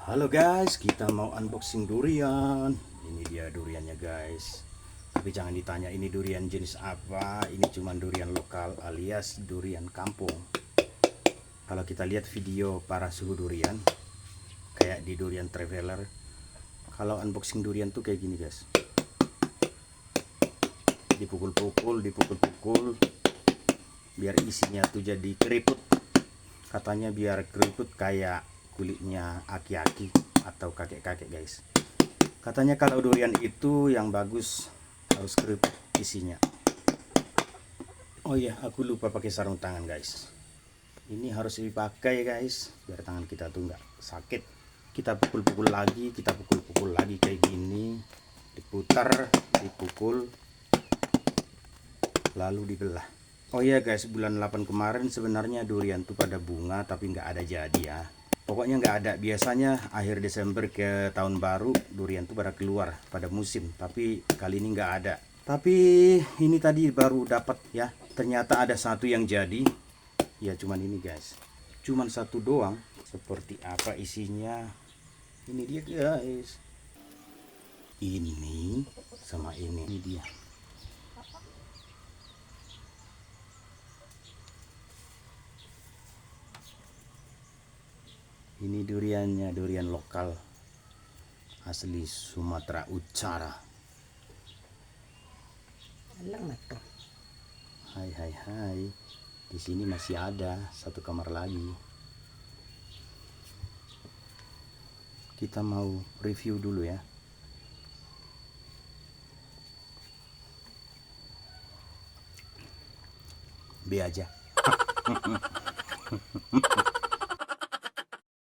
Halo guys, kita mau unboxing durian. Ini dia duriannya guys. Tapi jangan ditanya ini durian jenis apa. Ini cuma durian lokal alias durian kampung. Kalau kita lihat video para suhu durian, kayak di Durian Traveler, kalau unboxing durian tuh kayak gini guys. Dipukul-pukul, biar isinya tuh jadi keriput. Katanya biar keriput kayak kulitnya aki-aki atau kakek-kakek guys. Katanya kalau durian itu yang bagus harus keriput isinya. Oh iya, aku lupa pakai sarung tangan guys. Ini harus dipakai guys, biar tangan kita tuh nggak sakit. Kita pukul-pukul lagi, kayak gini. Diputar, dipukul, lalu dibelah. Oh iya guys, bulan 8 kemarin sebenarnya durian tuh pada bunga tapi nggak ada jadi ya. Pokoknya nggak ada. Biasanya akhir Desember ke tahun baru durian tuh pada keluar pada musim, tapi kali ini nggak ada. Tapi ini tadi baru dapat ya. Ternyata ada satu yang jadi. Ya cuman ini guys. Cuman satu doang. Seperti apa isinya? Ini dia guys. Ini sama ini dia. Ini duriannya, durian lokal asli Sumatera Utara. Hai. Di sini masih ada satu kamar lagi. Kita mau review dulu ya. B aja.